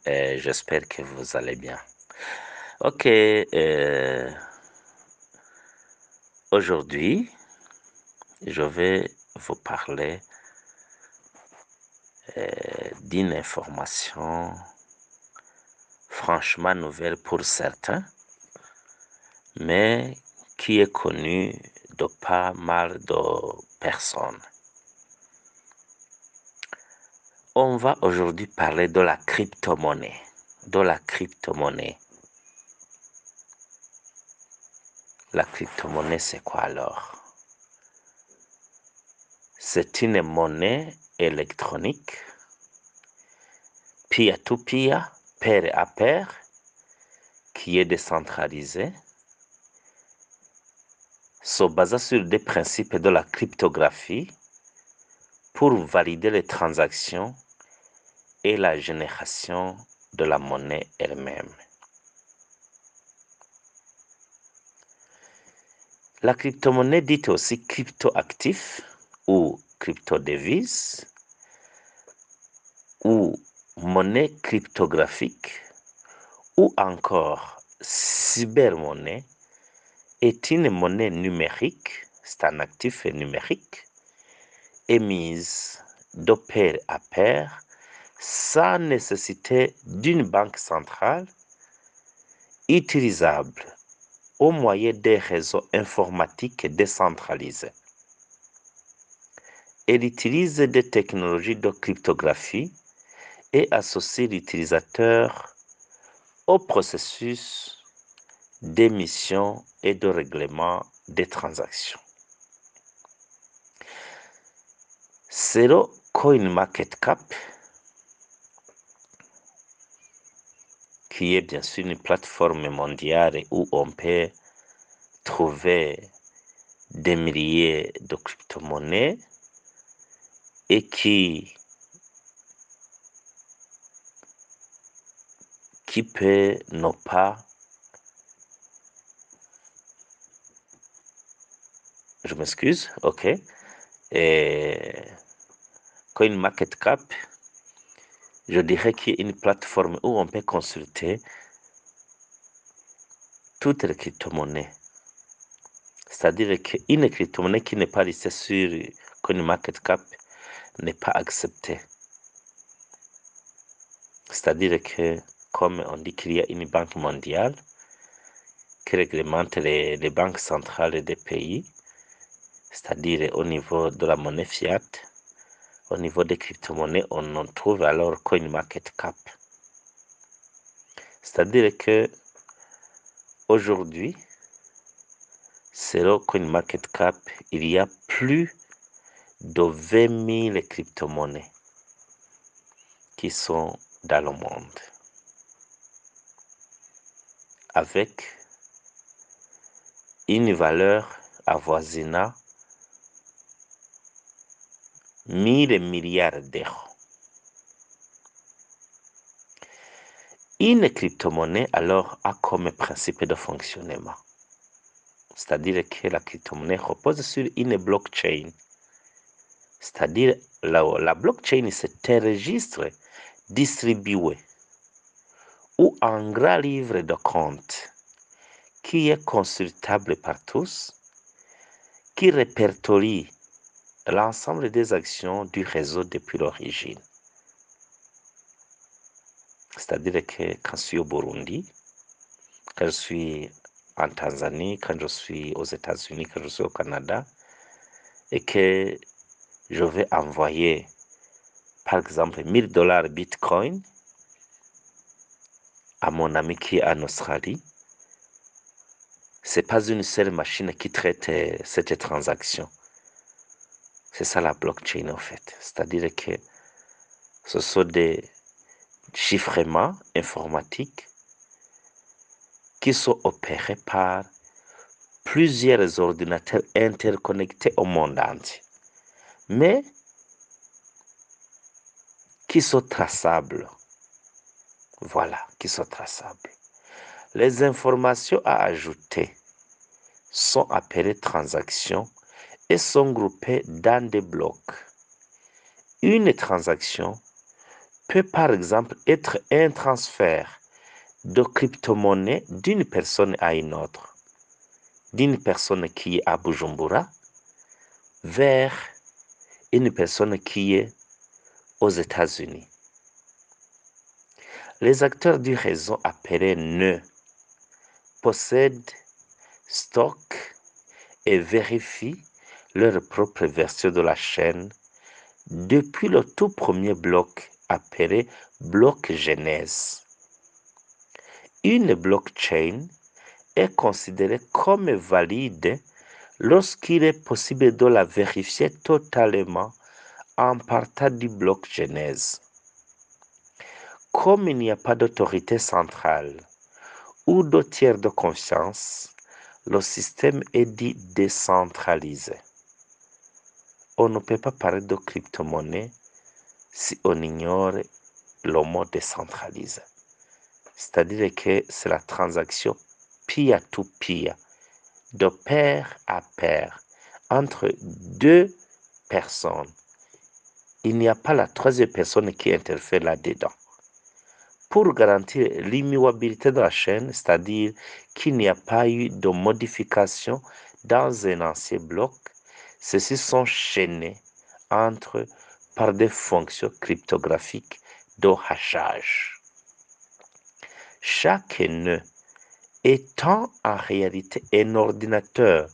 et j'espère que vous allez bien. Ok, aujourd'hui, je vais vous parler d'une information franchement nouvelle pour certains, mais qui est connue de pas mal de personnes. On va aujourd'hui parler de la crypto-monnaie. La crypto-monnaie, c'est quoi alors? C'est une monnaie électronique, peer-to-peer, pair à pair, qui est décentralisée, se basant sur des principes de la cryptographie pour valider les transactions et la génération de la monnaie elle-même. La crypto-monnaie, dite aussi crypto-actif ou crypto-devise ou monnaie cryptographique ou encore cybermonnaie, est une monnaie numérique, c'est un actif numérique, émise de pair à pair sans nécessité d'une banque centrale, utilisable au moyen des réseaux informatiques décentralisés. Elle utilise des technologies de cryptographie et associe l'utilisateur au processus d'émission et de règlement des transactions. Zero CoinMarketCap, qui est bien sûr une plateforme mondiale où on peut trouver des milliers de crypto-monnaies et qui peut ne pas, je m'excuse, ok, et CoinMarketCap, je dirais qu'il y a une plateforme où on peut consulter toutes les crypto-monnaies. C'est-à-dire qu'une crypto-monnaie qui n'est pas listée sur CoinMarketCap n'est pas acceptée. C'est-à-dire que, comme on dit qu'il y a une banque mondiale qui réglemente les banques centrales des pays, c'est-à-dire au niveau de la monnaie fiat, au niveau des crypto-monnaies, on en trouve alors CoinMarketCap. C'est-à-dire que aujourd'hui, selon CoinMarketCap, il y a plus de 20 000 crypto-monnaies qui sont dans le monde, avec une valeur avoisinant 1000 milliards d'euros. Une crypto-monnaie alors a comme principe de fonctionnement, c'est-à-dire que la crypto-monnaie repose sur une blockchain, c'est-à-dire la blockchain, c'est un registre distribué ou un grand livre de compte qui est consultable par tous, qui répertorie l'ensemble des actions du réseau depuis l'origine. C'est-à-dire que quand je suis au Burundi, quand je suis en Tanzanie, quand je suis aux États-Unis, quand je suis au Canada, et que je vais envoyer, par exemple, 1000 dollars Bitcoin à mon ami qui est en Australie, c'est pas une seule machine qui traite cette transaction. C'est ça la blockchain en fait. C'est-à-dire que ce sont des chiffrements informatiques qui sont opérés par plusieurs ordinateurs interconnectés au monde entier, mais qui sont traçables. Voilà, qui sont traçables. Les informations à ajouter sont appelées transactions et sont groupées dans des blocs. Une transaction peut par exemple être un transfert de crypto-monnaie d'une personne à une autre, d'une personne qui est à Bujumbura vers une personne qui est aux États-Unis. Les acteurs du réseau appelés nœuds possèdent, stockent et vérifient leur propre version de la chaîne depuis le tout premier bloc appelé bloc genèse. Une blockchain est considérée comme valide lorsqu'il est possible de la vérifier totalement en partant du bloc genèse. Comme il n'y a pas d'autorité centrale ou de tiers de confiance, le système est dit décentralisé. On ne peut pas parler de crypto-monnaie si on ignore le mot décentralisé. C'est-à-dire que c'est la transaction peer-to-peer, de pair à pair, entre deux personnes. Il n'y a pas la troisième personne qui interfère là-dedans. Pour garantir l'immuabilité de la chaîne, c'est-à-dire qu'il n'y a pas eu de modification dans un ancien bloc, ceux-ci sont chaînés entre par des fonctions cryptographiques de hachage. Chaque nœud étant en réalité un ordinateur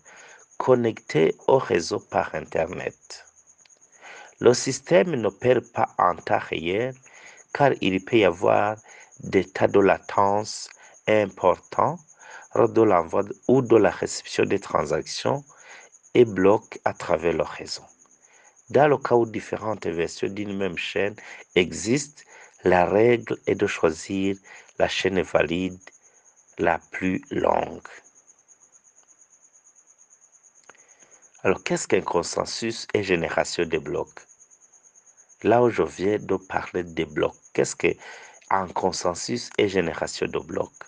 connecté au réseau par Internet. Le système n'opère pas en temps réel car il peut y avoir des tas de latence importants lors de l'envoi ou de la réception des transactions et bloque à travers le réseau. Dans le cas où différentes versions d'une même chaîne existent, la règle est de choisir la chaîne valide la plus longue. Alors, qu'est-ce qu'un consensus et génération de blocs? Là où je viens de parler des blocs, qu'est-ce qu'un consensus et génération de blocs?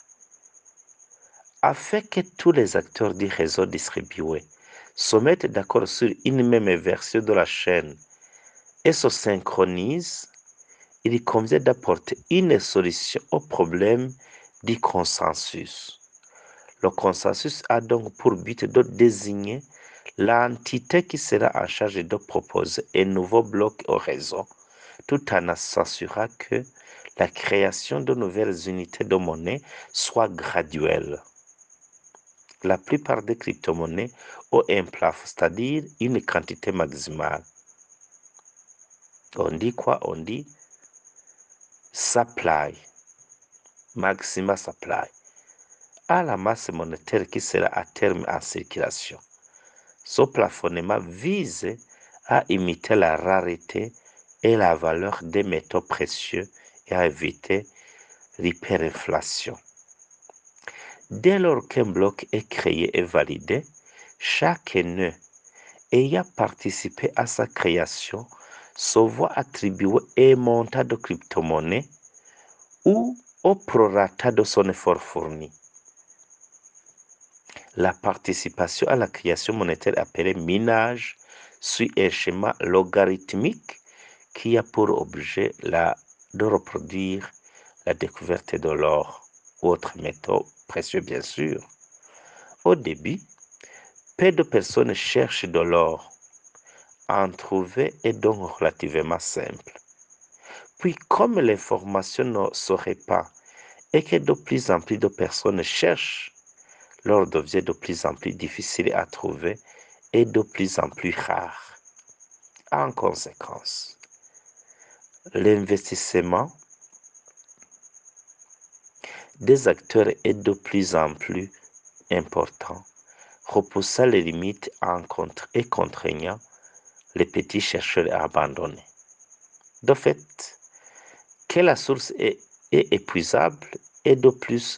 Afin que tous les acteurs du réseau distribué se mettent d'accord sur une même version de la chaîne et se synchronisent, il convient d'apporter une solution au problème du consensus. Le consensus a donc pour but de désigner l'entité qui sera en charge de proposer un nouveau bloc au réseau, tout en s'assurant que la création de nouvelles unités de monnaie soit graduelle. La plupart des crypto-monnaies ont un plafond, c'est-à-dire une quantité maximale. On dit quoi? On dit supply, maximum supply, à la masse monétaire qui sera à terme en circulation. Ce plafonnement vise à imiter la rareté et la valeur des métaux précieux et à éviter l'hyperinflation. Dès lors qu'un bloc est créé et validé, chaque nœud ayant participé à sa création se voit attribuer un montant de crypto-monnaie ou au prorata de son effort fourni. La participation à la création monétaire appelée minage suit un schéma logarithmique qui a pour objet de reproduire la découverte de l'or ou autres métaux précieux bien sûr. Au début, peu de personnes cherchent de l'or. En trouver est donc relativement simple. Puis comme l'information ne se répand et que de plus en plus de personnes cherchent, l'or devient de plus en plus difficile à trouver et de plus en plus rare. En conséquence, l'investissement des acteurs est de plus en plus important, repoussant les limites et contraignant les petits chercheurs à abandonner. De fait, que la source est épuisable et de plus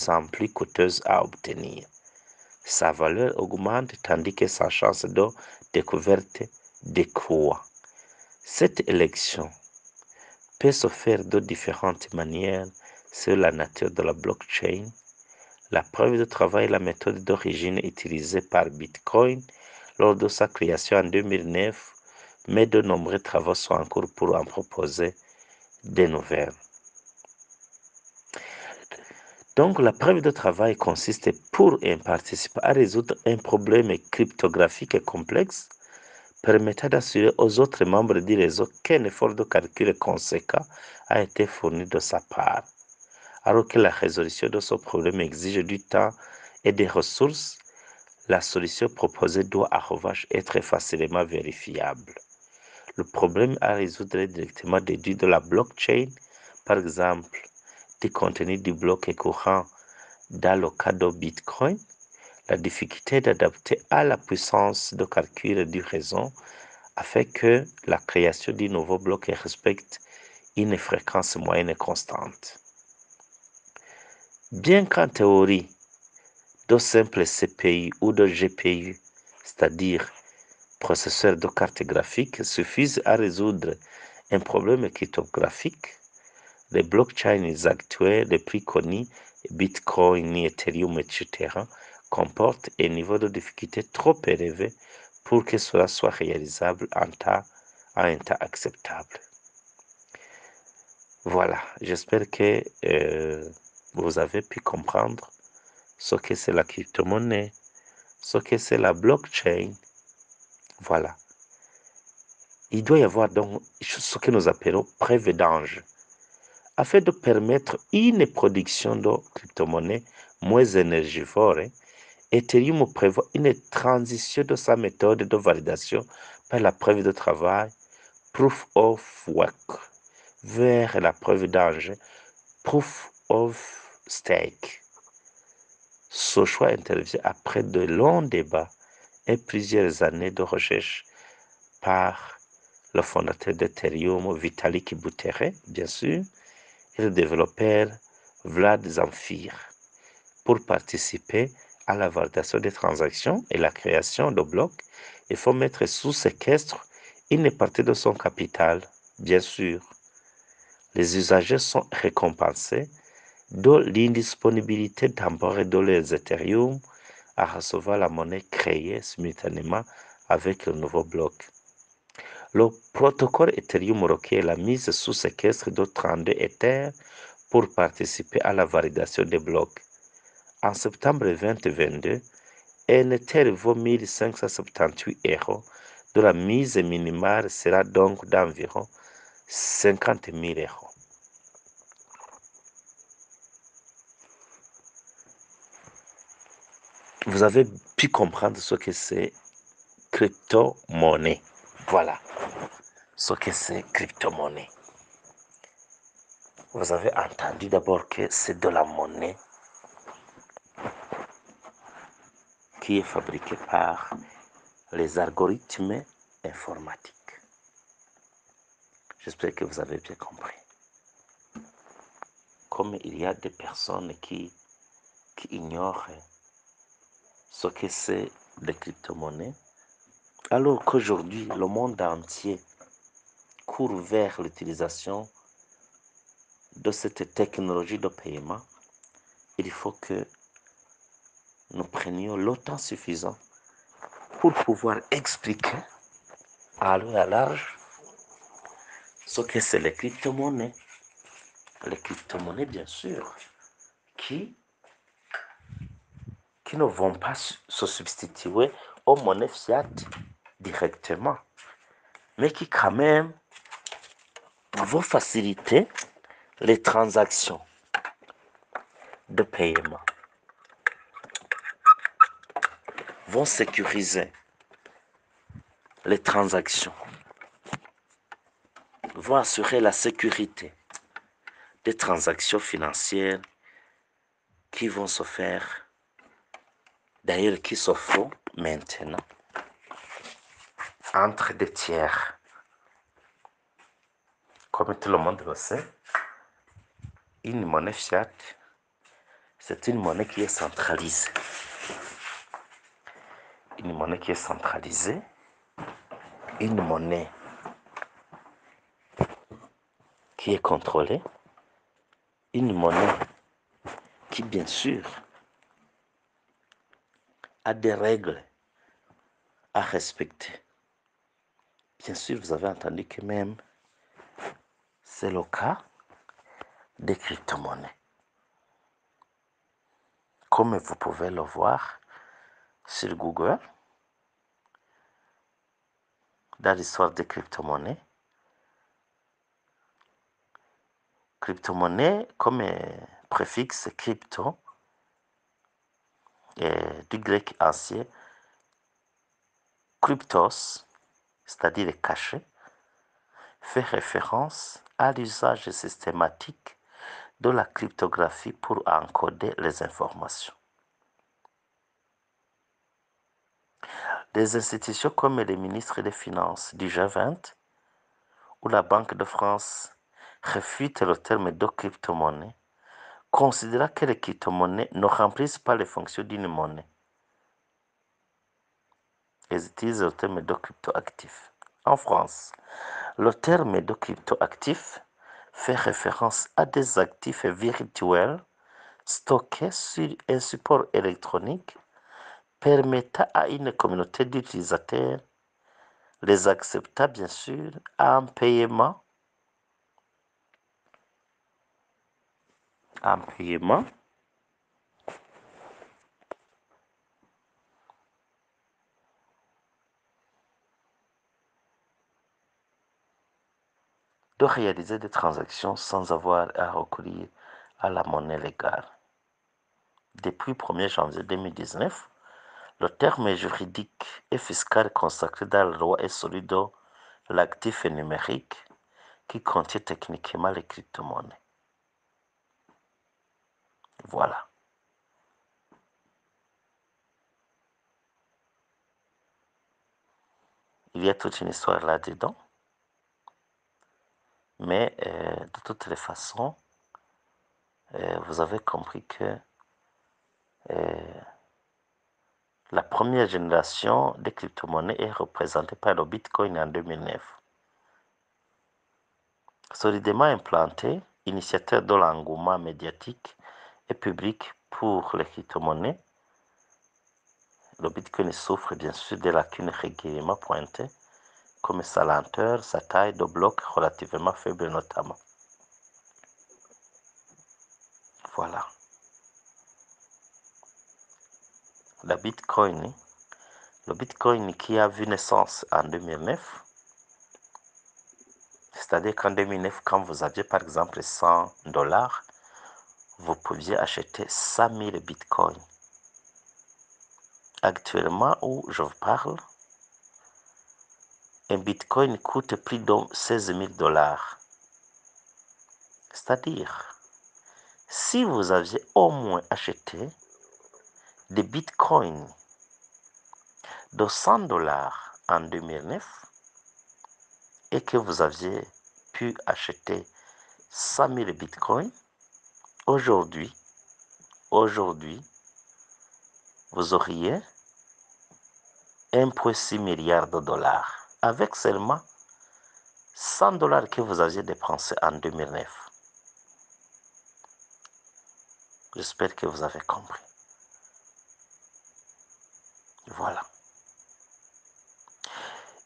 en plus coûteuse à obtenir. Sa valeur augmente tandis que sa chance de découverte décroît. Cette élection peut se faire de différentes manières selon la nature de la blockchain. La preuve de travail est la méthode d'origine utilisée par Bitcoin lors de sa création en 2009, mais de nombreux travaux sont en cours pour en proposer des nouvelles. Donc, la preuve de travail consiste pour un participant à résoudre un problème cryptographique complexe permettant d'assurer aux autres membres du réseau qu'un effort de calcul conséquent a été fourni de sa part. Alors que la résolution de ce problème exige du temps et des ressources, la solution proposée doit en revanche être facilement vérifiable. Le problème à résoudre est directement déduit de la blockchain, par exemple, du contenu du bloc est courant dans le cas de Bitcoin. La difficulté d'adapter à la puissance de calcul du réseau afin que la création du nouveau bloc respecte une fréquence moyenne constante. Bien qu'en théorie, de simples CPU ou de GPU, c'est-à-dire processeurs de carte graphique, suffisent à résoudre un problème cryptographique, les blockchains actuels les plus connus, Bitcoin, Ethereum, etc., comportent un niveau de difficulté trop élevé pour que cela soit réalisable à un temps acceptable. Voilà, j'espère que vous avez pu comprendre ce que c'est la crypto-monnaie, ce que c'est la blockchain. Voilà. Il doit y avoir donc ce que nous appelons preuve d'ange, afin de permettre une production de crypto-monnaie moins énergivore. Ethereum prévoit une transition de sa méthode de validation par la preuve de travail, proof of work, vers la preuve d'ange, proof of stake. Ce choix intervient après de longs débats et plusieurs années de recherche par le fondateur d'Ethereum, Vitalik Buterin, bien sûr, et le développeur Vlad Zamfir, pour participer à la validation des transactions et la création de blocs. Il faut mettre sous séquestre une partie de son capital, bien sûr. Les usagers sont récompensés de l'indisponibilité temporaire de leurs Ethereum à recevoir la monnaie créée simultanément avec le nouveau bloc. Le protocole Ethereum requiert la mise sous séquestre de 32 Ethers pour participer à la validation des blocs. En septembre 2022, un Ether vaut 1578 €. De la mise minimale sera donc d'environ 50 000 €. Vous avez pu comprendre ce que c'est crypto-monnaie. Voilà ce que c'est crypto-monnaie. Vous avez entendu d'abord que c'est de la monnaie qui est fabriquée par les algorithmes informatiques. J'espère que vous avez bien compris. Comme il y a des personnes qui ignorent ce que c'est des crypto-monnaies, alors qu'aujourd'hui, le monde entier court vers l'utilisation de cette technologie de paiement, il faut que nous prenions le temps suffisant pour pouvoir expliquer à long et à large ce que c'est les crypto-monnaies. Les crypto-monnaies, bien sûr, qui ne vont pas se substituer aux monnaies fiat directement, mais qui quand même vont faciliter les transactions de paiement, vont sécuriser les transactions, vont assurer la sécurité des transactions financières qui vont se faire, d'ailleurs qui se font maintenant entre des tiers. Comme tout le monde le sait, une monnaie fiat, c'est une monnaie qui est centralisée. Une monnaie qui est centralisée, une monnaie qui est contrôlée, une monnaie qui, bien sûr, a des règles à respecter. Bien sûr, vous avez entendu que même C'est le cas des crypto-monnaies. Comme vous pouvez le voir sur Google, dans l'histoire des crypto-monnaies, crypto-monnaie comme préfixe crypto, du grec ancien cryptos, c'est-à-dire caché, fait référence à l'usage systématique de la cryptographie pour encoder les informations. Des institutions comme les ministres des Finances du G20 ou la Banque de France réfutent le terme de crypto-monnaie, considérant que les crypto-monnaies ne remplissent pas les fonctions d'une monnaie. Ils utilisent le terme de crypto-actif. En France, le terme de crypto-actif fait référence à des actifs virtuels stockés sur un support électronique permettant à une communauté d'utilisateurs, les acceptant bien sûr en paiement, de réaliser des transactions sans avoir à recourir à la monnaie légale. Depuis le 1er janvier 2019, le terme juridique et fiscal consacré dans la loi est celui de l'actif numérique qui contient techniquement les crypto-monnaies. Voilà. Il y a toute une histoire là-dedans. Mais de toutes les façons, vous avez compris que la première génération des crypto-monnaies est représentée par le Bitcoin en 2009. Solidement implanté, initiateur de l'engouement médiatique et public pour les crypto-monnaies, le Bitcoin souffre bien sûr des lacunes régulièrement pointées, comme sa lenteur, sa taille de bloc relativement faible notamment. Voilà. Le Bitcoin qui a vu naissance en 2009, c'est-à-dire qu'en 2009, quand vous aviez par exemple 100 $, vous pouviez acheter 100 000 bitcoins. Actuellement, où je vous parle, un bitcoin coûte plus de 16 000 $. C'est-à-dire, si vous aviez au moins acheté des bitcoins de 100 $ en 2009 et que vous aviez pu acheter 100 000 bitcoins, aujourd'hui, vous auriez 1,6 milliard de dollars avec seulement 100 $ que vous aviez dépensé en 2009. J'espère que vous avez compris. Voilà.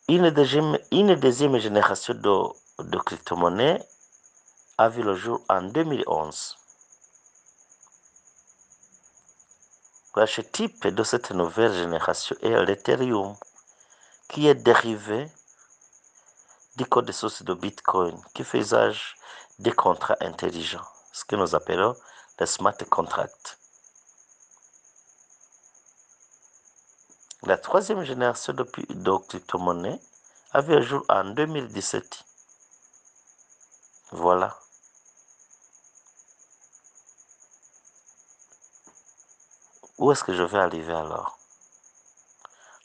Une deuxième génération de crypto-monnaies a vu le jour en 2011. L'archétype de cette nouvelle génération est l'Ethereum, qui est dérivé du code source de Bitcoin, qui fait usage des contrats intelligents, ce que nous appelons les smart contracts. La troisième génération de crypto-monnaies a vu le jour en 2017. Voilà. Où est-ce que je vais arriver alors?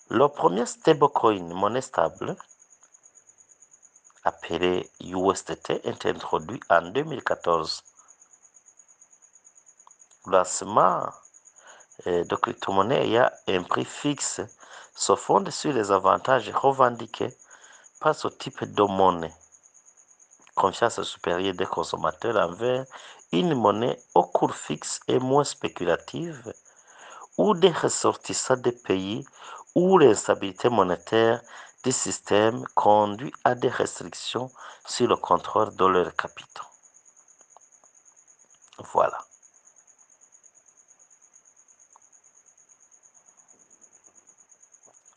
Le premier stablecoin, monnaie stable, appelé USDT, est introduit en 2014. Le lancement de crypto-monnaie ayant un prix fixe se fonde sur les avantages revendiqués par ce type de monnaie. Confiance supérieure des consommateurs envers une monnaie au cours fixe et moins spéculative, ou des ressortissants des pays où l'instabilité monétaire des systèmes conduit à des restrictions sur le contrôle de leurs capitaux. Voilà.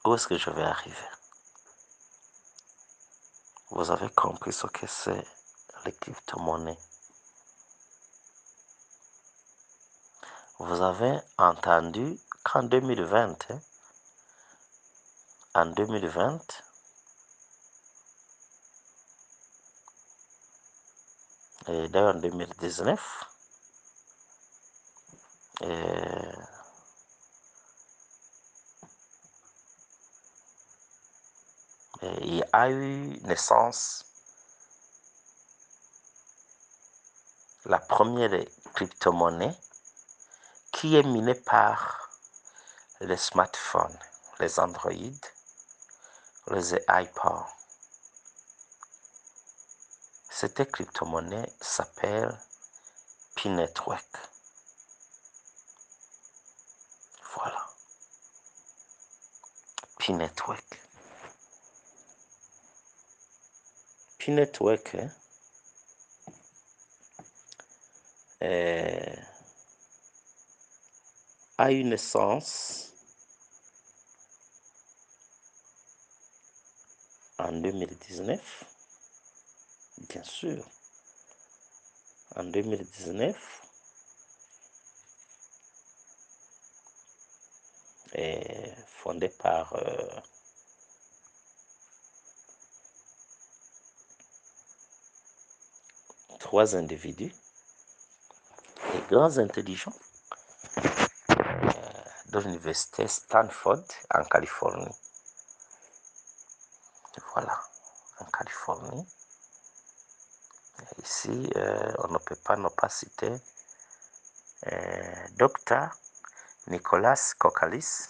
Où est-ce que je vais arriver? Vous avez compris ce que c'est les crypto-monnaies. Vous avez entendu qu'en 2020, et d'ailleurs en 2019, il y a eu naissance la première crypto-monnaie qui est minée par les smartphones, les Android, les iPods. Cette crypto-monnaie s'appelle P-Network. Voilà. P-Network. P-Network a eu naissance en 2019, bien sûr. En 2019, fondé par trois individus, des grands intelligents de l'université Stanford en Californie. Voilà, en Californie. Ici, on ne peut pas ne pas citer Dr. Nicolas Kokalis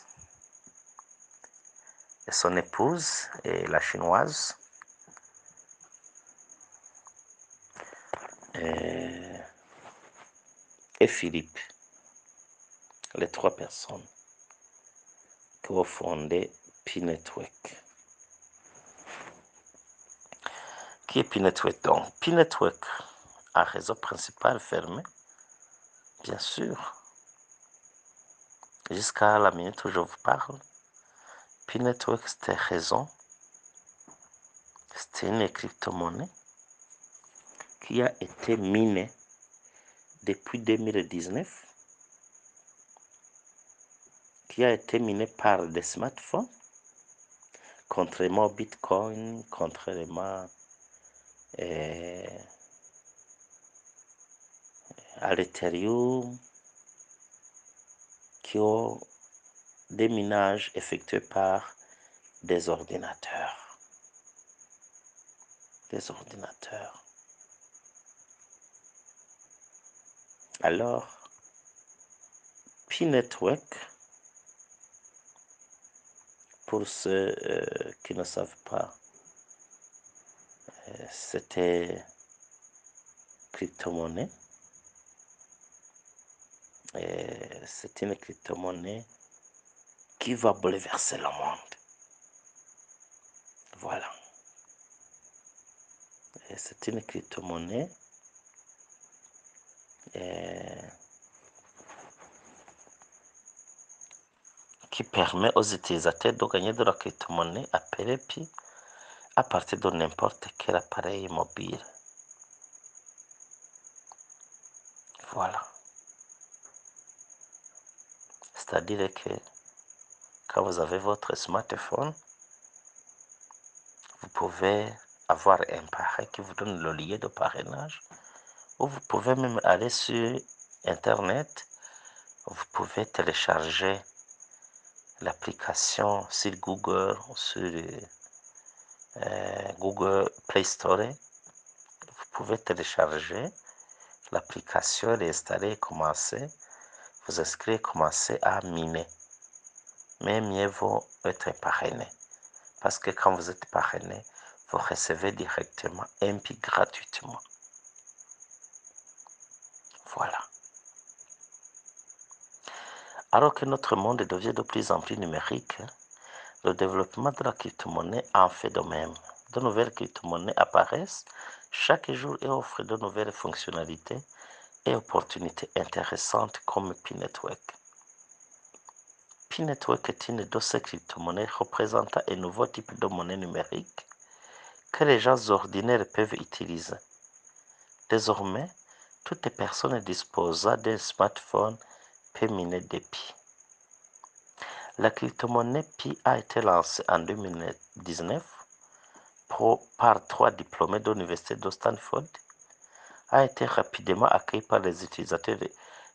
et son épouse, et la chinoise, et Philippe, les trois personnes qui ont fondé P-Network. Qui est P-Network donc? P-Network, un réseau principal fermé, bien sûr. Jusqu'à la minute où je vous parle, P-Network, c'était raison. C'était une crypto-monnaie qui a été minée depuis 2019, qui a été minée par des smartphones, contrairement au Bitcoin, contrairement à l'Ethereum, qui ont des minages effectués par des ordinateurs. Des ordinateurs. Alors, P-Network, pour ceux qui ne savent pas, c'était crypto-monnaie. C'est une crypto-monnaie qui va bouleverser le monde. Voilà. C'est une crypto-monnaie qui permet aux utilisateurs de gagner de la crypto-monnaie appelée Pi à partir de n'importe quel appareil mobile. Voilà. C'est-à-dire que quand vous avez votre smartphone, vous pouvez avoir un parrain qui vous donne le lien de parrainage, ou vous pouvez même aller sur Internet, vous pouvez télécharger l'application sur Google, sur Google Play Store. Vous pouvez télécharger l'application, l'installer et commencer, vous inscrire, commencer à miner. Mais mieux vaut être parrainé. Parce que quand vous êtes parrainé, vous recevez directement un Pi gratuitement. Voilà. Alors que notre monde devient de plus en plus numérique, Le développement de la crypto-monnaie en fait de même. De nouvelles crypto-monnaies apparaissent chaque jour et offrent de nouvelles fonctionnalités et opportunités intéressantes comme P-Network. P-Network est une de ces crypto-monnaies représentant un nouveau type de monnaie numérique que les gens ordinaires peuvent utiliser. Désormais, toute personne disposant d'un smartphone peut miner des Pi. La crypto-monnaie Pi a été lancée en 2019 par 3 diplômés de l'université de Stanford, a été rapidement accueillie par les utilisateurs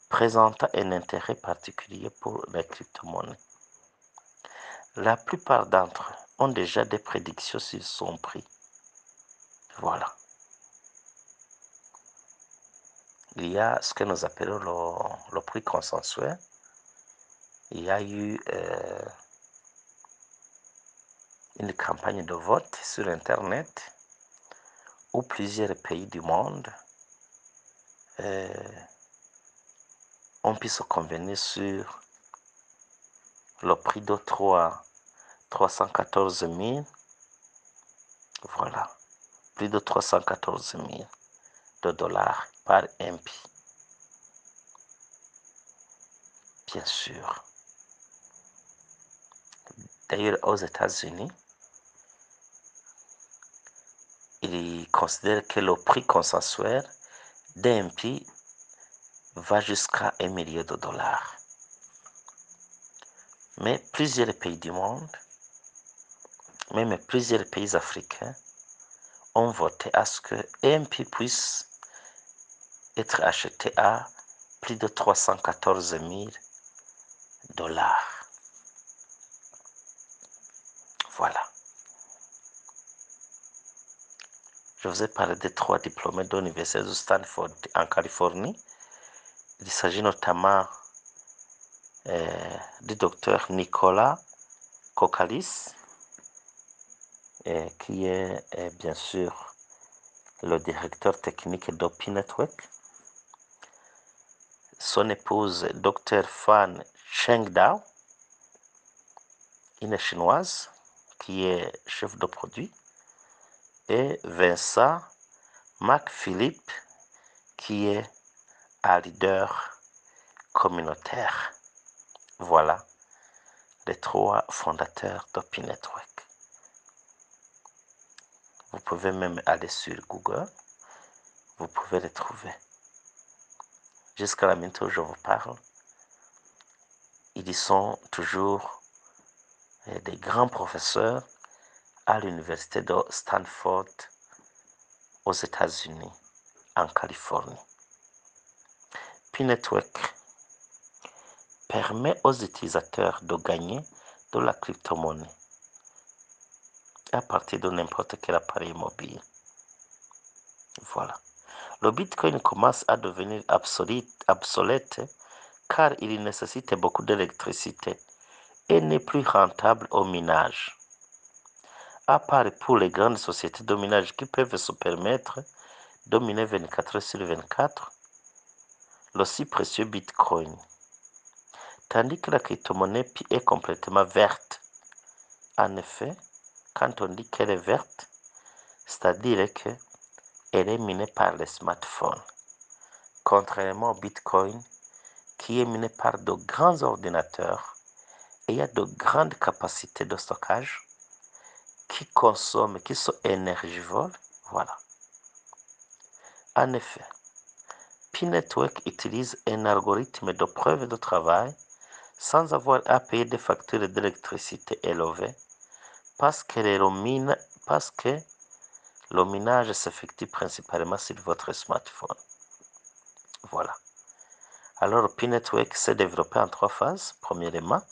présentant un intérêt particulier pour les crypto-monnaies. La plupart d'entre eux ont déjà des prédictions sur son prix. Voilà. Il y a ce que nous appelons le prix consensuel. Il y a eu une campagne de vote sur Internet où plusieurs pays du monde ont pu se convenir sur le prix de 314 000. Voilà, plus de 314 000 de dollars par MP. Bien sûr. D'ailleurs, aux États-Unis, ils considèrent que le prix consensuel d'un MP va jusqu'à 1 million de dollars. Mais plusieurs pays du monde, même plusieurs pays africains, ont voté à ce que MP puisse être acheté à plus de 314 000 dollars. Voilà. Je vous ai parlé des 3 diplômés de l'Université de Stanford en Californie. Il s'agit notamment du docteur Nicolas Kokalis, qui est bien sûr le directeur technique d'Opi Network. Son épouse, Dr. Fan Chengdao, une chinoise qui est chef de produit, et Vincent McPhilip, qui est un leader communautaire. Voilà les 3 fondateurs d'Opi Network. Vous pouvez même aller sur Google, vous pouvez les trouver. Jusqu'à la minute où je vous parle, ils sont toujours des grands professeurs à l'université de Stanford aux États-Unis, en Californie. P-Network permet aux utilisateurs de gagner de la crypto-monnaie à partir de n'importe quel appareil mobile. Voilà. Le Bitcoin commence à devenir obsolète car il nécessite beaucoup d'électricité et n'est plus rentable au minage. À part pour les grandes sociétés de minage qui peuvent se permettre de miner 24 heures sur 24, le si précieux Bitcoin. Tandis que la crypto-monnaie Pi est complètement verte. En effet, quand on dit qu'elle est verte, c'est-à-dire qu'elle est minée par les smartphones. Contrairement au Bitcoin, qui est miné par de grands ordinateurs et a de grandes capacités de stockage, qui consomment, qui sont énergivores, voilà. En effet, P-Network utilise un algorithme de preuve de travail sans avoir à payer des factures d'électricité élevées parce que le minage s'effectue principalement sur votre smartphone. Voilà. Alors, P-Network s'est développé en 3 phases. Premièrement,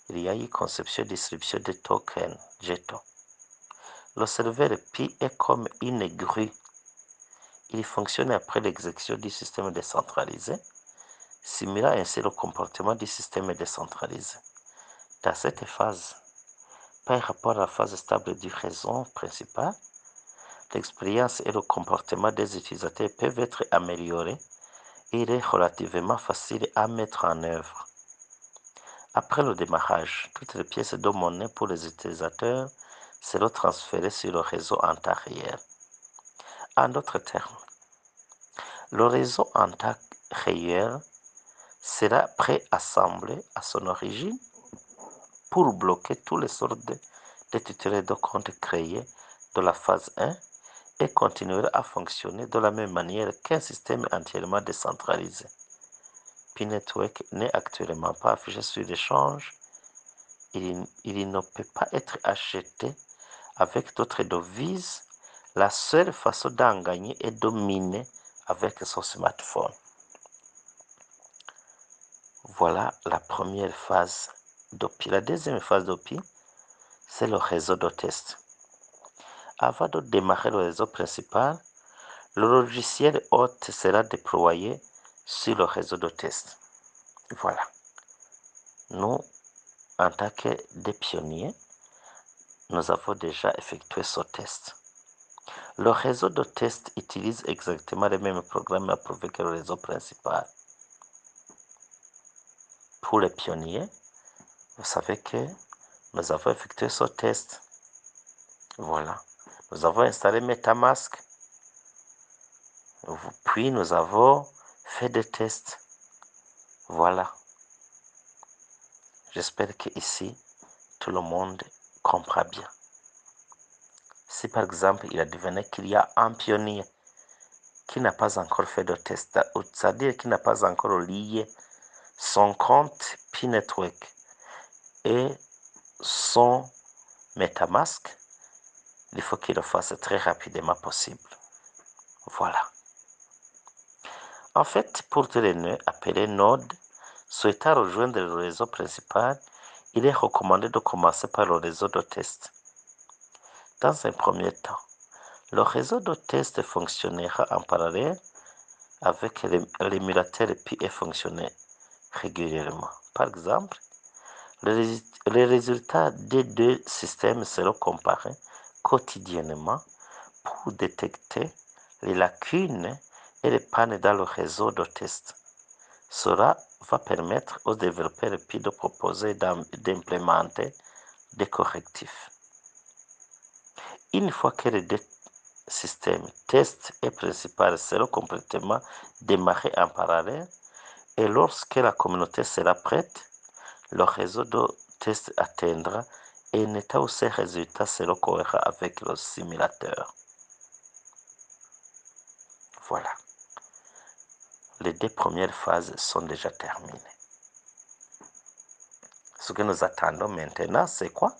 il y a eu conception et distribution des tokens, jetons. Le serveur Pi est comme une grue. Il fonctionne après l'exécution du système décentralisé, simulant ainsi le comportement du système décentralisé. Dans cette phase, par rapport à la phase stable du réseau principal, l'expérience et le comportement des utilisateurs peuvent être améliorés et il est relativement facile à mettre en œuvre. Après le démarrage, toutes les pièces de monnaie pour les utilisateurs seront transférées sur le réseau antérieur. En d'autres termes, le réseau antérieur sera préassemblé à son origine pour bloquer tous les sortes de titulaires de compte créés dans la phase 1 et continuera à fonctionner de la même manière qu'un système entièrement décentralisé. P-Network n'est actuellement pas affiché sur l'échange. Il ne peut pas être acheté avec d'autres devises. La seule façon d'en gagner est de miner avec son smartphone. Voilà la première phase d'OPI. La deuxième phase d'OPI, c'est le réseau de test. Avant de démarrer le réseau principal, le logiciel hôte sera déployé sur le réseau de test. Voilà. Nous, en tant que des pionniers, nous avons déjà effectué ce test. Le réseau de test utilise exactement les mêmes programmes approuvés que le réseau principal. Pour les pionniers, vous savez que nous avons effectué ce test. Voilà. Nous avons installé MetaMask. Puis nous avons fait des tests. Voilà. J'espère qu'ici, tout le monde comprend bien. Si par exemple, il advenait qu'il y a un pionnier qui n'a pas encore fait de test, c'est-à-dire qui n'a pas encore lié son compte P-Network et son MetaMask, il faut qu'il le fasse très rapidement possible. Voilà. En fait, pour tous les nœuds appelés nodes souhaitant rejoindre le réseau principal, il est recommandé de commencer par le réseau de test. Dans un premier temps, le réseau de test fonctionnera en parallèle avec l'émulateur Pi et fonctionner régulièrement. Par exemple, les résultats des deux systèmes seront comparés quotidiennement pour détecter les lacunes et les pannes dans le réseau de test. Cela va permettre aux développeurs Pi de proposer d'implémenter des correctifs. Une fois que les deux systèmes test et principal seront complètement démarrés en parallèle, et lorsque la communauté sera prête, le réseau de test atteindra un état où ces résultats seront cohérents avec le simulateur. Voilà. Les deux premières phases sont déjà terminées. Ce que nous attendons maintenant, c'est quoi?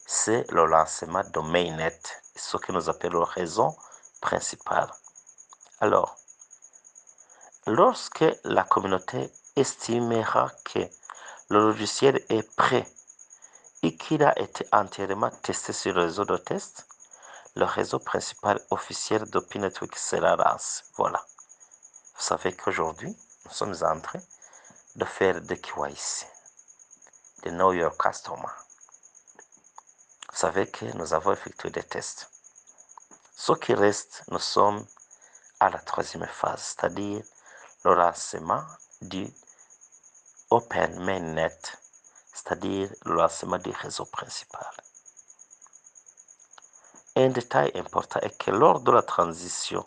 C'est le lancement de Mainnet, ce que nous appelons le réseau principal. Alors, lorsque la communauté estimera que le logiciel est prêt et qu'il a été entièrement testé sur le réseau de test, le réseau principal officiel de P-Network sera lancé. Voilà. Vous savez qu'aujourd'hui, nous sommes en train de faire des KYC, de Know Your Customer. Vous savez que nous avons effectué des tests. Ce qui reste, nous sommes à la troisième phase, c'est-à-dire le lancement du Open Mainnet, c'est-à-dire le lancement du réseau principal. Un détail important est que lors de la transition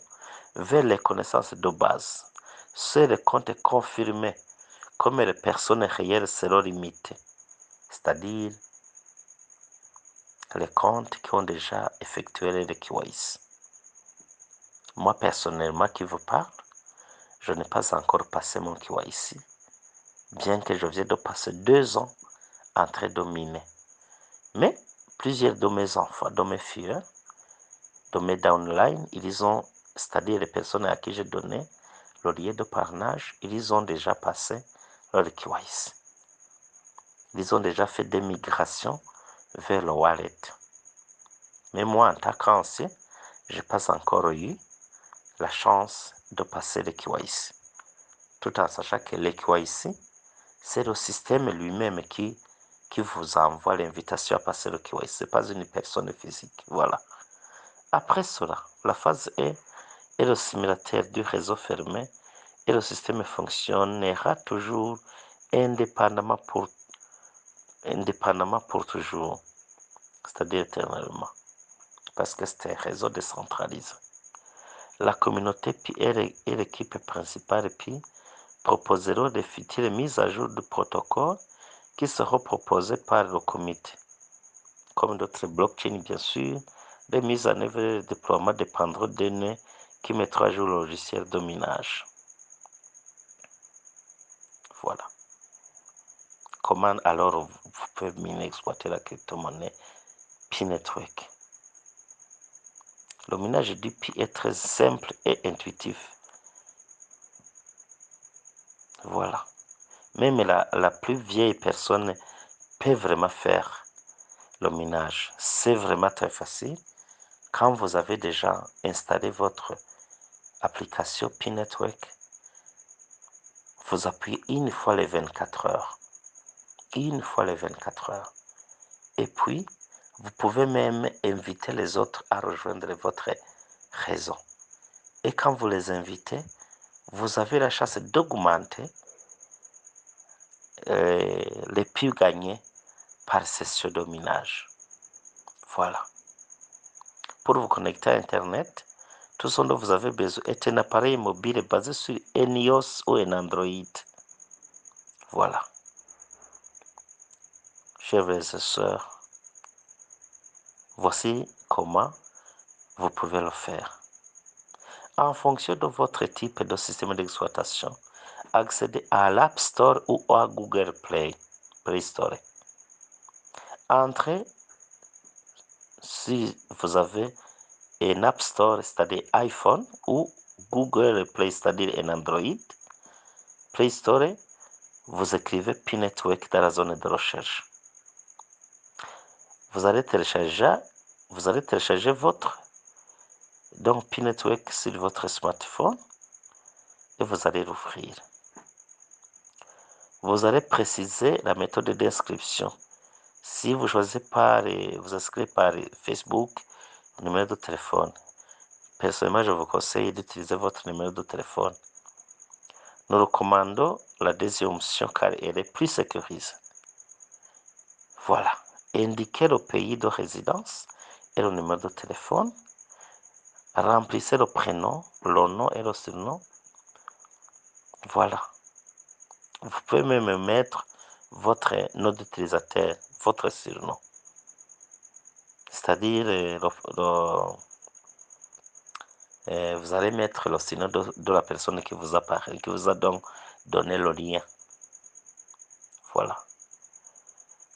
vers les connaissances de base, seuls les comptes confirmés comme les personnes réelles seront limités, c'est-à-dire les comptes qui ont déjà effectué les KYC. Moi, personnellement, qui vous parle, je n'ai pas encore passé mon KYC, bien que je viens de passer 2 ans en train de miner. Mais plusieurs de mes enfants, de mes filles, de mes downlines, ils ont, c'est-à-dire les personnes à qui j'ai donné le lien de parrainage, ils ont déjà passé leur KYC. Ils ont déjà fait des migrations vers le wallet. Mais moi, en tant qu'ancien, je n'ai pas encore eu la chance de passer le KYC. Tout en sachant que le KYC, c'est le système lui-même qui vous envoie l'invitation à passer le KYC. Ce n'est pas une personne physique. Voilà. Après cela, la phase E est le simulateur du réseau fermé et le système fonctionnera toujours indépendamment pour indépendamment pour toujours, c'est-à-dire éternellement, parce que c'est un réseau décentralisé. La communauté Pi et l'équipe principale Pi proposeront des futures mises à jour du protocole qui seront proposées par le comité. Comme d'autres blockchains, bien sûr, les mises en œuvre et le déploiement dépendront des nœuds qui mettront à jour le logiciel de minage. Voilà. Comment alors vous pouvez miner, exploiter la crypto-monnaie Pi Network? Le minage du Pi est très simple et intuitif. Voilà. Même la plus vieille personne peut vraiment faire le minage. C'est vraiment très facile. Quand vous avez déjà installé votre application Pi Network, vous appuyez une fois les 24 heures. Une fois les 24 heures. Et puis, vous pouvez même inviter les autres à rejoindre votre réseau. Et quand vous les invitez, vous avez la chance d'augmenter les Pi gagnés par session de minage. Voilà. Pour vous connecter à Internet, tout ce dont vous avez besoin est un appareil mobile basé sur un iOS ou un Android. Voilà. Chers frères et sœurs, voici comment vous pouvez le faire. En fonction de votre type de système d'exploitation, accédez à l'App Store ou à Google Play Store. Entrez, si vous avez un App Store, c'est-à-dire iPhone, ou Google Play, c'est-à-dire un Android, Play Store, vous écrivez Pi Network dans la zone de recherche. Vous allez télécharger votre Pi Network sur votre smartphone et vous allez l'ouvrir. Vous allez préciser la méthode d'inscription. Si vous choisissez vous inscrivez par Facebook, numéro de téléphone. Personnellement, je vous conseille d'utiliser votre numéro de téléphone. Nous recommandons la deuxième option car elle est plus sécurisée. Voilà. Indiquez le pays de résidence et le numéro de téléphone. Remplissez le prénom, le nom et le surnom. Voilà. Vous pouvez même mettre votre nom d'utilisateur, votre surnom. C'est-à-dire, vous allez mettre le surnom de la personne qui vous a donc donné le lien. Voilà.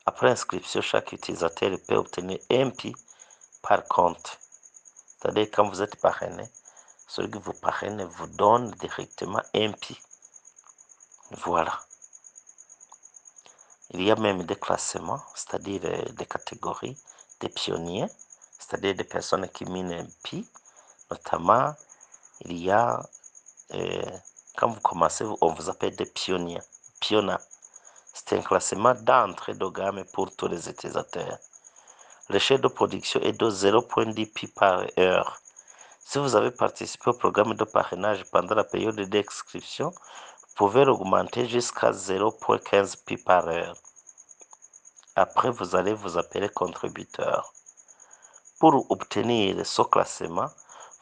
Après inscription, chaque utilisateur peut obtenir un Pi par compte. C'est-à-dire, quand vous êtes parrainé, celui qui vous parraine vous donne directement un Pi. Voilà. Il y a même des classements, c'est-à-dire des catégories, des pionniers, c'est-à-dire des personnes qui minent un Pi. Notamment, il y a, quand vous commencez, on vous appelle des pionniers. Piona. C'est un classement d'entrée de gamme pour tous les utilisateurs. L'échelle de production est de 0,10 Pi par heure. Si vous avez participé au programme de parrainage pendant la période d'inscription, vous pouvez l'augmenter jusqu'à 0,15 Pi par heure. Après, vous allez vous appeler contributeur. Pour obtenir ce classement,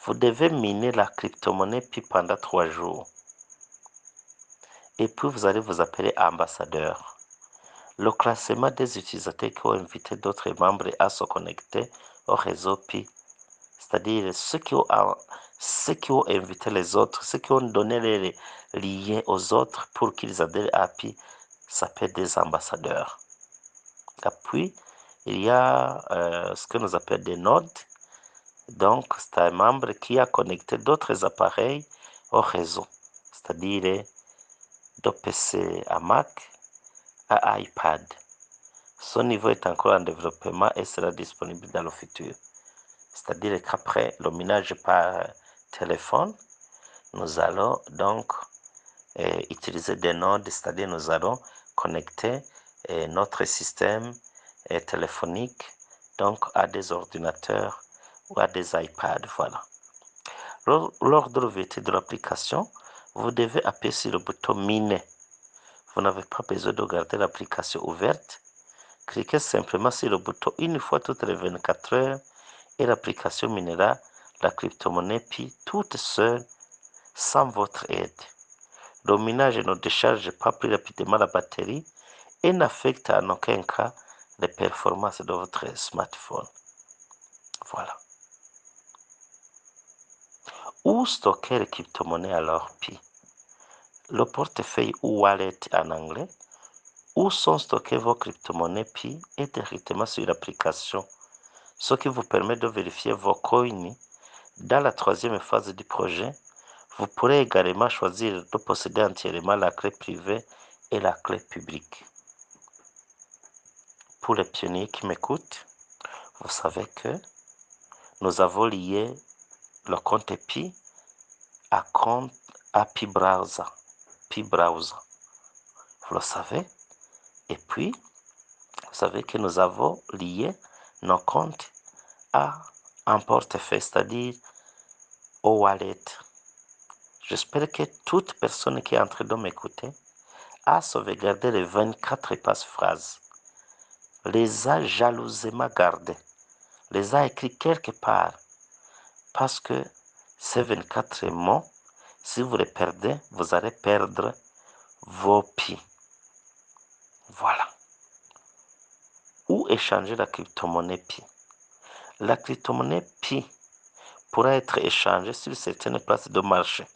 vous devez miner la crypto-monnaie Pi pendant 3 jours. Et puis, vous allez vous appeler ambassadeur. Le classement des utilisateurs qui ont invité d'autres membres à se connecter au réseau Pi, c'est-à-dire ceux qui ont invité les autres, ceux qui ont donné les liens aux autres pour qu'ils adhèrent à Pi, s'appellent des ambassadeurs. Puis, il y a ce que nous appelons des nodes. Donc, c'est un membre qui a connecté d'autres appareils au réseau, c'est-à-dire de PC à Mac à iPad. Son niveau est encore en développement et sera disponible dans le futur. C'est-à-dire qu'après le minage par téléphone, nous allons donc utiliser des nodes, c'est-à-dire nous allons connecter notre système téléphonique donc à des ordinateurs ou à des iPads. Voilà. Lors de l'ouverture de l'application, vous devez appuyer sur le bouton miner. Vous n'avez pas besoin de garder l'application ouverte. Cliquez simplement sur le bouton une fois toutes les 24 heures et l'application minera la crypto-monnaie Pi toute seule sans votre aide. Le minage ne décharge pas plus rapidement la batterie et n'affecte en aucun cas les performances de votre smartphone. Voilà. Où stocker les crypto-monnaies alors Pi? Le portefeuille ou wallet en anglais, où sont stockées vos crypto-monnaies Pi est directement sur l'application, ce qui vous permet de vérifier vos coins. Dans la troisième phase du projet, vous pourrez également choisir de posséder entièrement la clé privée et la clé publique. Pour les pionniers qui m'écoutent, vous savez que nous avons lié le compte Pi à Pi Browser. Vous le savez. Et puis, vous savez que nous avons lié nos comptes à un portefeuille, c'est-à-dire au wallet. J'espère que toute personne qui est en train de m'écouter a sauvegardé les 24 passe-phrases, les a jalousement gardées, les a écrits quelque part, parce que ces 24 mots, si vous les perdez, vous allez perdre vos Pi. Voilà. Où échanger la crypto-monnaie Pi? La crypto-monnaie Pi pourra être échangée sur certaines places de marché,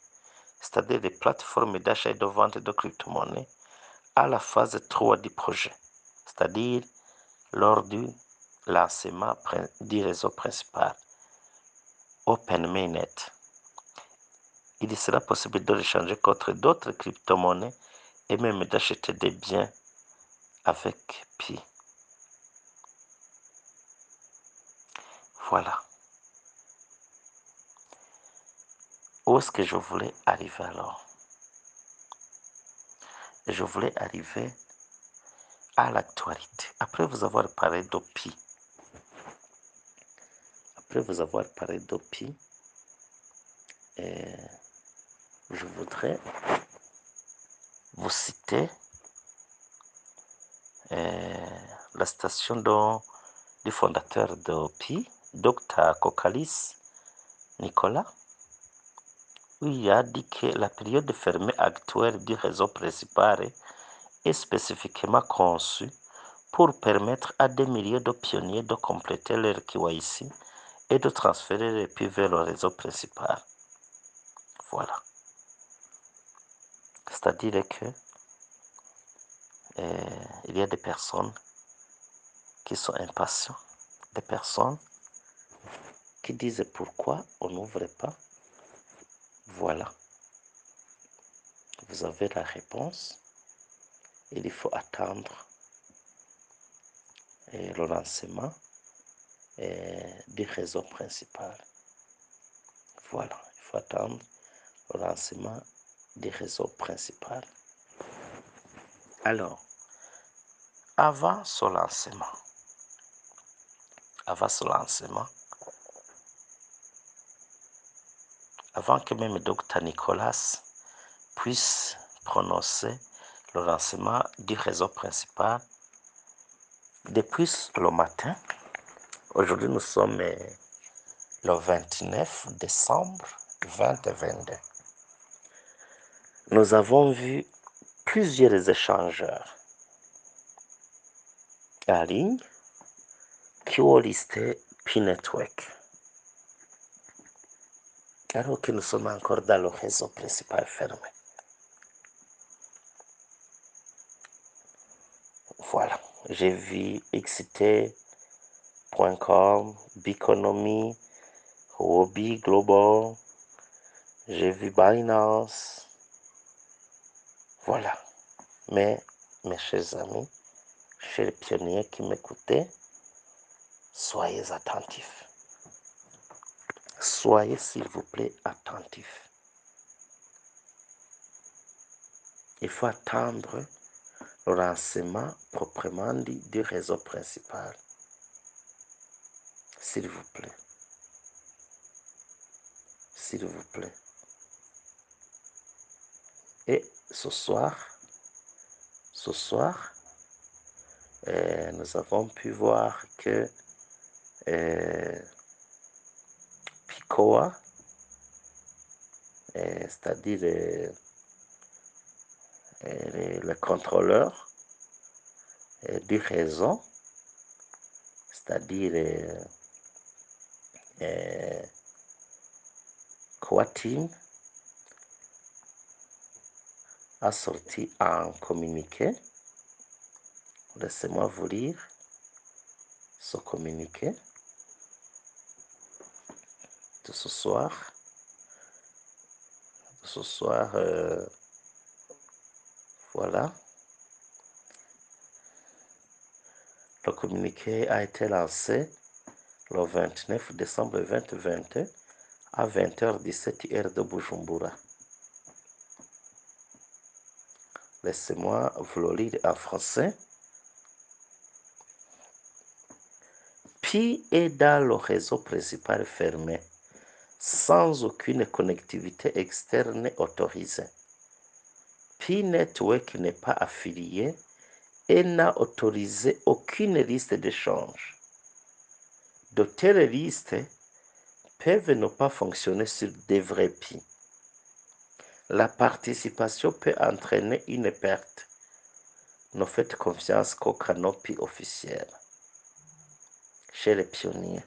c'est-à-dire des plateformes d'achat et de vente de crypto-monnaies à la phase 3 du projet, c'est-à-dire lors du lancement du réseau principal, OpenMainet. Il sera possible de l'échanger contre d'autres crypto-monnaies et même d'acheter des biens avec Pi. Voilà. Où est-ce que je voulais arriver alors? Je voulais arriver à l'actualité. Après vous avoir parlé d'OPI, je voudrais vous citer la citation du fondateur d'OPI, Dr. Kokalis Nicolas, où il a dit que la période fermée actuelle du réseau principal est spécifiquement conçue pour permettre à des milliers de pionniers de compléter leur KYC et de transférer les Pi vers le réseau principal. Voilà. C'est-à-dire que il y a des personnes qui sont impatientes, des personnes qui disent pourquoi on n'ouvre pas. Voilà. Vous avez la réponse. Il faut attendre le lancement du réseau principal. Voilà. Il faut attendre le lancement du réseau principal. Alors, avant ce lancement, avant que même Dr. Nicolas puisse prononcer le lancement du réseau principal, depuis le matin, aujourd'hui nous sommes le 29 décembre 2022, nous avons vu plusieurs échangeurs en ligne qui ont listé Pi Network, alors que nous sommes encore dans le réseau principal fermé. Voilà, j'ai vu XT.com, Biconomy, Huobi Global, j'ai vu Binance. Voilà. Mais, mes chers amis, chers pionniers qui m'écoutez, soyez attentifs. Soyez, s'il vous plaît, attentifs. Il faut attendre le lancement proprement dit du réseau principal. S'il vous plaît. S'il vous plaît. Et ce soir, nous avons pu voir que PICOA, c'est-à-dire le contrôleur du réseau, c'est-à-dire Coa Team, a sorti un communiqué. Laissez-moi vous lire ce communiqué de ce soir. Ce soir, voilà. Le communiqué a été lancé le 29 décembre 2020 à 20h17 heure de Bujumbura. Laissez-moi vous le lire en français. Pi est dans le réseau principal fermé, sans aucune connectivité externe autorisée. Pi Network n'est pas affilié et n'a autorisé aucune liste d'échange. De telles listes peuvent ne pas fonctionner sur des vrais Pi. La participation peut entraîner une perte. Ne faites confiance qu'au canal Pi officiel. Chez les pionniers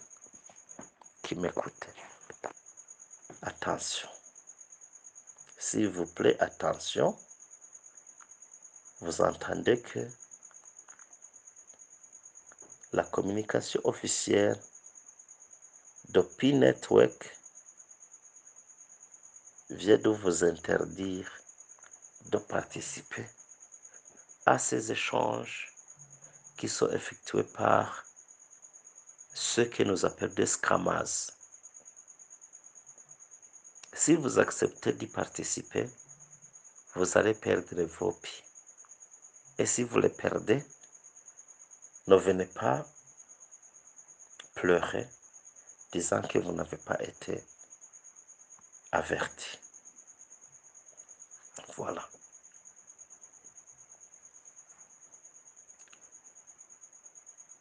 qui m'écoutent, attention. S'il vous plaît, attention. Vous entendez que la communication officielle de Pi Network vient de vous interdire de participer à ces échanges qui sont effectués par ceux que nous appelons des scammers. Si vous acceptez d'y participer, vous allez perdre vos Pi. Et si vous les perdez, ne venez pas pleurer disant que vous n'avez pas été averti. Voilà.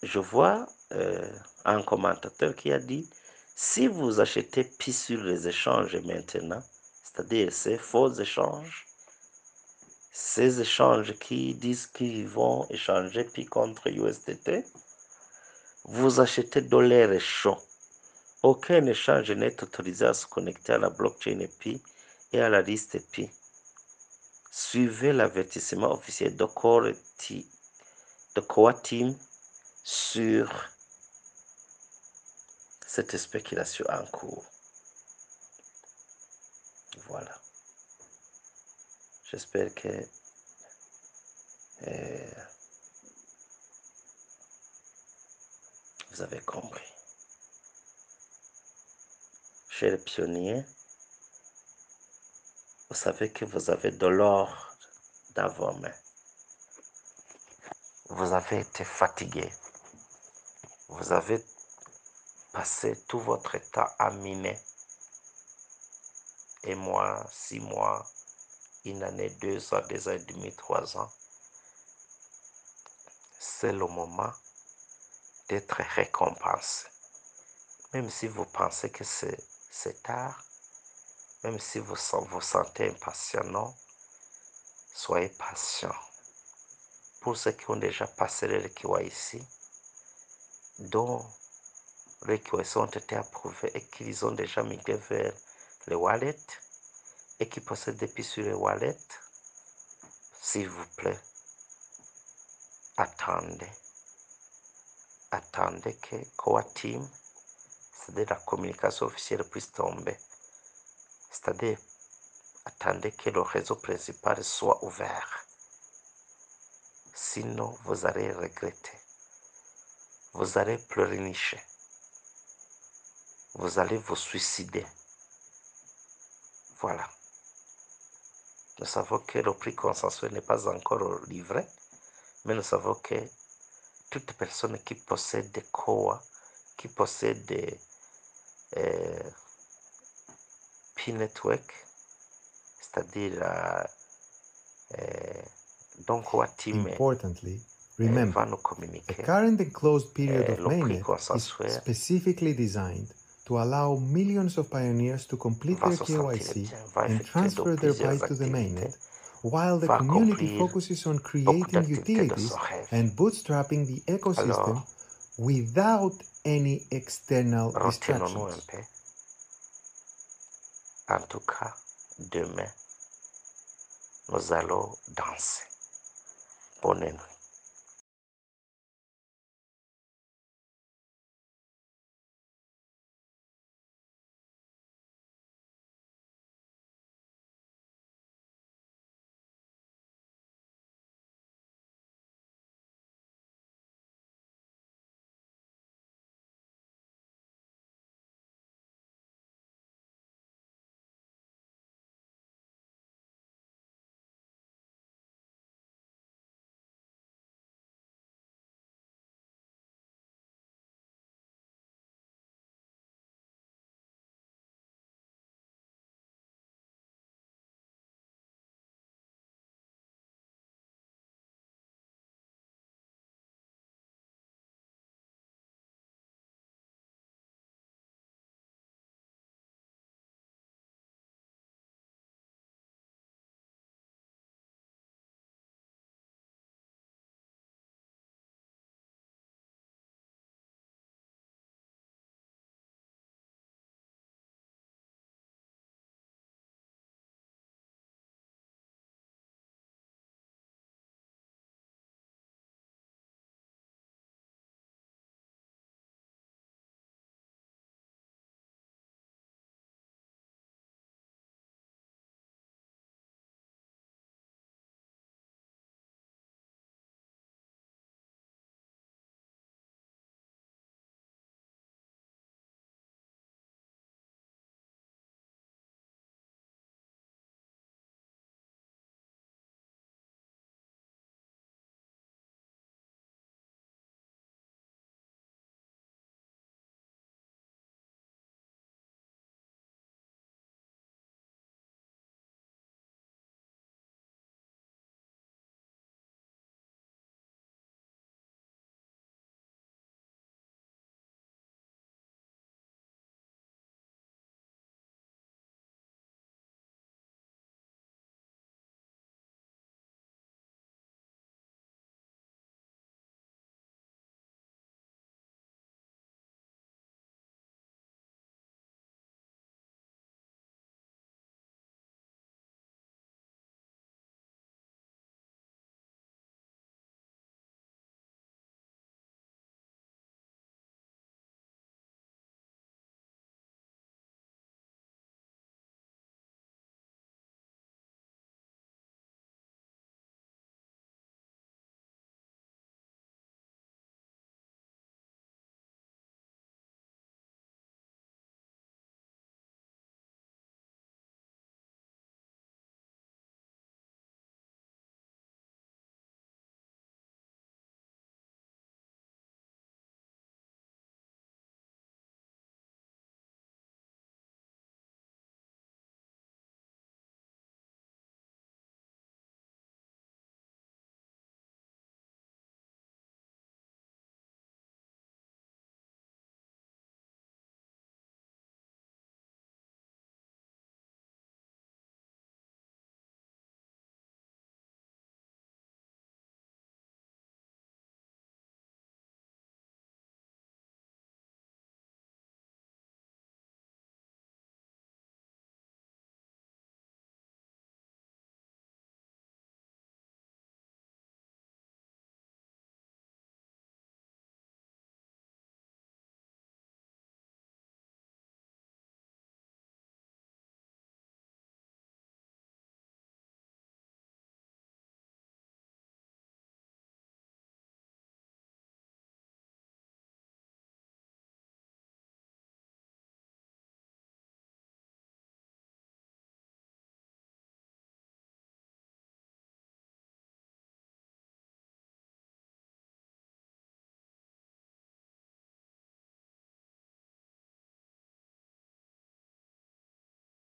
Je vois un commentateur qui a dit, si vous achetez Pi sur les échanges maintenant, c'est-à-dire ces faux échanges, ces échanges qui disent qu'ils vont échanger Pi contre USDT, vous achetez $ chaud. Aucun échange n'est autorisé à se connecter à la blockchain Pi et à la liste Pi. Suivez l'avertissement officiel de Coa Team sur cette spéculation en cours. Voilà. J'espère que vous avez compris. Chers pionniers, vous savez que vous avez de l'or dans vos mains. Vous avez été fatigué. Vous avez passé tout votre temps à miner. Et mois, 6 mois, une année, 2 ans, 2 ans et demi, 3 ans. C'est le moment d'être récompensé. Même si vous pensez que c'est tard, même si vous vous sentez impatient, soyez patient. Pour ceux qui ont déjà passé le KYC, dont les KYC ont été approuvés et qu'ils ont déjà migré vers les wallets et qui possèdent des Pi sur les wallets, s'il vous plaît, attendez. Attendez que Coa Team, c'est-à-dire la communication officielle, puisse tomber. C'est-à-dire, attendez que le réseau principal soit ouvert. Sinon, vous allez regretter. Vous allez pleurnicher. Vous allez vous suicider. Voilà. Nous savons que le prix consensuel n'est pas encore livré, mais nous savons que toute personne qui possède des COA, qui possède des Pi Network, c'est-à-dire donc COA Team. Importantly, va Remember, nous the communiquer current and closed period of le prix mainnet is consensuel specifically designed to allow millions of pioneers to complete va their se sentir KYC bien, va and effectuer transfer their plusieurs PI to the activités, mainnet, while the va community accomplir focuses on beaucoup creating d'activités de utilities son rêve. and bootstrapping the ecosystem Alors, without any external retenons-nous un distractions. peu. En tout cas, demain, nous allons danser. Bonne nuit.